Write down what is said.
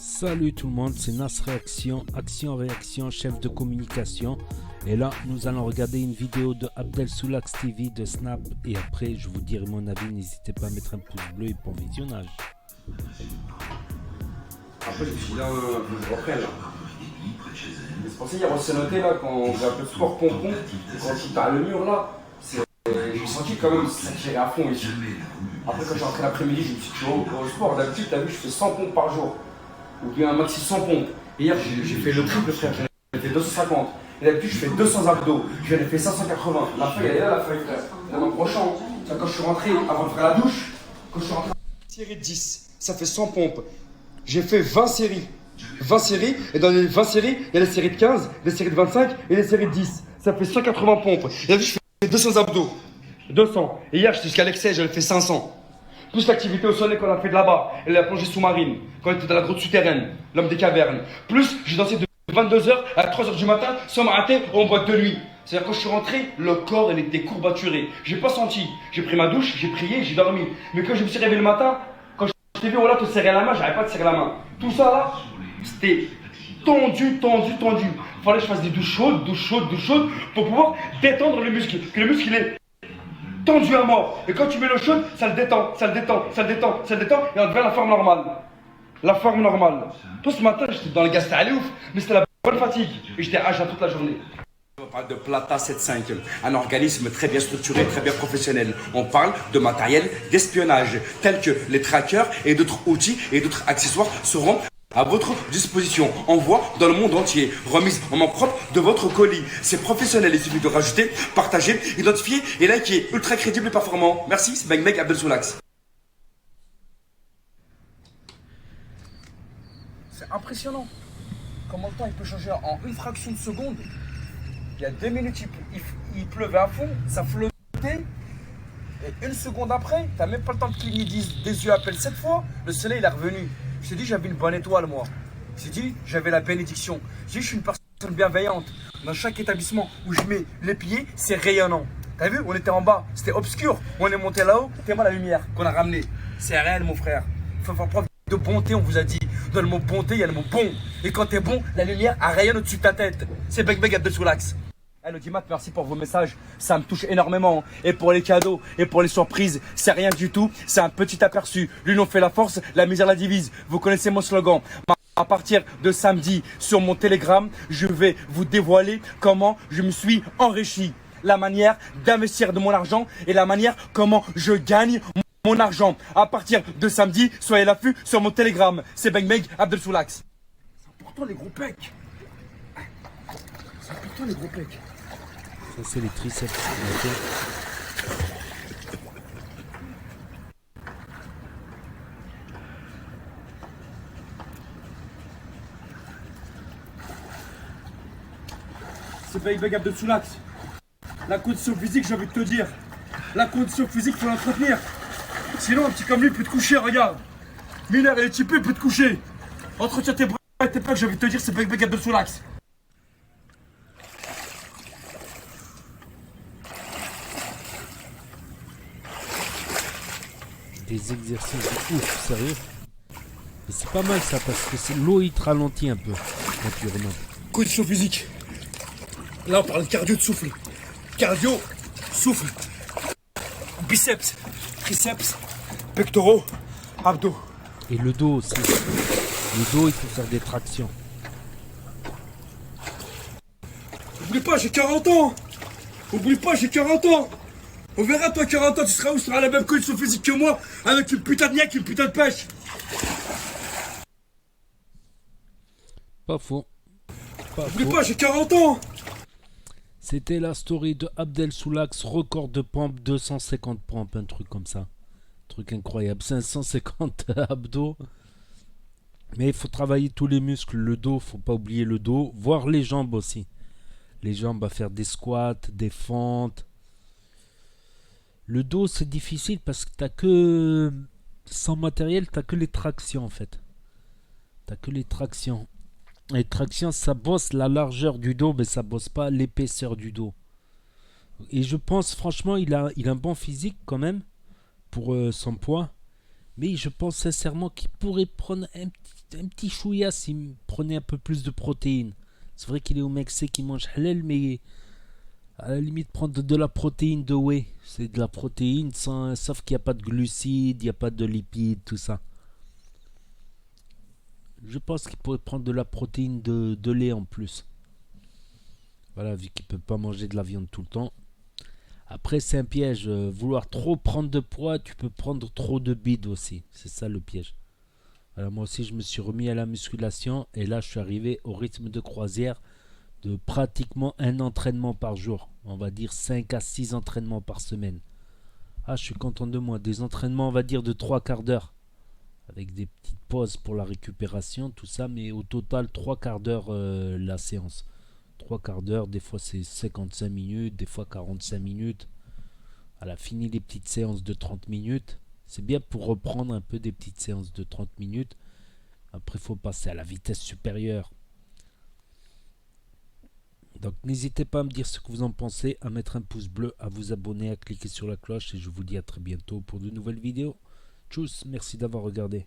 Salut tout le monde, c'est Nas Réaction, Action-Réaction, chef de communication. Et là, nous allons regarder une vidéo de Abdel Soulax TV de Snap. Et après, je vous dirai mon avis. N'hésitez pas à mettre un pouce bleu et bon visionnage. Après, je me suis dit, je reprenne là. C'est pour ça hier, on s'est noté là, quand j'ai un peu de sport pompon, quand tu as le mur là, j'ai senti quand même ça tirait à fond ici. Après, quand j'ai rentré l'après-midi, je me suis dit, au sport, d'habitude, t'as vu, je fais 100 pompes par jour. Ou bien un maxi 100 pompes. Et hier, j'ai fait le triple, frère, j'en ai fait 250. Et d'habitude, je fais 200 abdos, j'en ai fait 580. La feuille, elle est là, la feuille, frère. Dans mon prochain, quand je suis rentré, avant de faire la douche, quand je suis rentré. Série de 10, ça fait 100 pompes. J'ai fait 20 séries. 20 séries, et dans les 20 séries, il y a les séries de 15, les séries de 25 et les séries de 10. Ça fait 180 pompes. Et là, je fais 200 abdos. 200. Et hier, j'étais jusqu'à l'excès, j'en ai fait 500. Plus l'activité au soleil qu'on a fait de là-bas, et la plongée sous-marine, quand on était dans la grotte souterraine, l'homme des cavernes. Plus, j'ai dansé de 22h à 3h du matin, sans m'arrêter, en boîte de nuit. C'est-à-dire, quand je suis rentré, le corps, il était courbaturé. J'ai pas senti. J'ai pris ma douche, j'ai prié, j'ai dormi. Mais quand je me suis réveillé le matin, quand je t'ai vu, voilà, te serrer la main, j'arrivais pas à te serrer la main. Tout ça là, c'était tendu. Fallait que je fasse des douches chaudes, pour pouvoir détendre le muscle. Que le muscle, il est tendu à mort. Et quand tu mets l'eau chaude, ça le détend. Et on devient la forme normale. Tout ce matin, j'étais dans le gaz, c'était allé ouf. Mais c'était la bonne fatigue. Et j'étais à toute la journée. On parle de Plata 7.5, un organisme très bien structuré, très bien professionnel. On parle de matériel d'espionnage, tels que les trackers et d'autres outils et d'autres accessoires seront à votre disposition, envoi dans le monde entier, remise en main propre de votre colis. C'est professionnel, il suffit de rajouter, partager, identifier et liker. Ultra crédible et performant. Merci, c'est Bang Bang Abdel Soulax. C'est impressionnant comment le temps il peut changer en une fraction de seconde. Il y a 2 minutes, il pleuvait à fond, ça flottait. Et une seconde après, t'as même pas le temps de cligner des yeux à peine 7 fois, le soleil il est revenu. Je t'ai dit, j'avais une bonne étoile, moi. Je t'ai dit, j'avais la bénédiction. Je suis une personne bienveillante. Dans chaque établissement où je mets les pieds, c'est rayonnant. T'as vu, on était en bas, c'était obscur. On est monté là-haut, t'es-moi la lumière qu'on a ramenée. C'est réel, mon frère. Il faut faire preuve de bonté, on vous a dit. Dans le mot bonté, il y a le mot bon. Et quand t'es bon, la lumière elle rayonne au-dessus de ta tête. C'est Bang Bang Abdel Soulax. Hey, l'audimat, merci pour vos messages, ça me touche énormément. Et pour les cadeaux, et pour les surprises, c'est rien du tout, c'est un petit aperçu. L'union fait la force, la misère la divise. Vous connaissez mon slogan. À partir de samedi, sur mon Telegram, je vais vous dévoiler comment je me suis enrichi. La manière d'investir de mon argent et la manière comment je gagne mon argent. À partir de samedi, soyez à l'affût sur mon Telegram. C'est Bang Bang Abdel Soulax. C'est important les gros pecs. C'est important les gros pecs. Ça, c'est les triceps. C'est Bang Bang Abdel Soulax. La condition physique, j'ai envie de te dire. La condition physique, faut l'entretenir. Sinon, un petit comme lui peut te coucher, regarde. Mineur, il est typé, il peut te coucher. Entretiens tes bras et tes pecs, j'ai envie de te dire, c'est Bang Bang Abdel Soulax. Des exercices de ouf, sérieux. Et c'est pas mal ça parce que l'eau il te ralentit un peu quand tu remontes. Condition physique. Là, on parle de cardio de souffle. Cardio, souffle. Biceps, triceps, pectoraux, abdos. Et le dos aussi. Le dos il faut faire des tractions. Oublie pas, j'ai 40 ans. Oublie pas, j'ai 40 ans. On verra, toi, 40 ans, tu seras où? Tu seras à la même condition physique que moi, avec une putain de niaque, une putain de pêche. Pas faux. Oublie pas, j'ai 40 ans. C'était la story de Abdel Soulax, record de pompe, 250 pompes, un truc comme ça. Truc incroyable, 550 abdos. Mais il faut travailler tous les muscles, le dos, faut pas oublier le dos, voire les jambes aussi. Les jambes à faire des squats, des fentes. Le dos c'est difficile parce que t'as que... Sans matériel, t'as que les tractions en fait. T'as que les tractions. Les tractions, ça bosse la largeur du dos, mais ça bosse pas l'épaisseur du dos. Et je pense franchement, il a un bon physique quand même pour son poids. Mais je pense sincèrement qu'il pourrait prendre un petit chouïa s'il prenait un peu plus de protéines. C'est vrai qu'il est au Mexique, il mange halal, mais à la limite prendre de la protéine de whey. C'est de la protéine, sauf qu'il n'y a pas de glucides, il n'y a pas de lipides, tout ça. Je pense qu'il pourrait prendre de la protéine de lait en plus. Voilà, vu qu'il ne peut pas manger de la viande tout le temps. Après, c'est un piège. Vouloir trop prendre de poids, tu peux prendre trop de bide aussi. C'est ça le piège. Voilà, moi aussi, je me suis remis à la musculation. Et là, je suis arrivé au rythme de croisière de pratiquement un entraînement par jour. On va dire 5 à 6 entraînements par semaine. Ah, je suis content de moi. Des entraînements, on va dire, de 3 quarts d'heure. Avec des petites pauses pour la récupération, tout ça. Mais au total, 3 quarts d'heure la séance. 3 quarts d'heure, des fois c'est 55 minutes, des fois 45 minutes. Elle a fini les petites séances de 30 minutes. C'est bien pour reprendre un peu des petites séances de 30 minutes. Après, il faut passer à la vitesse supérieure. Donc, n'hésitez pas à me dire ce que vous en pensez, à mettre un pouce bleu, à vous abonner, à cliquer sur la cloche. Et je vous dis à très bientôt pour de nouvelles vidéos. Tchuss, merci d'avoir regardé.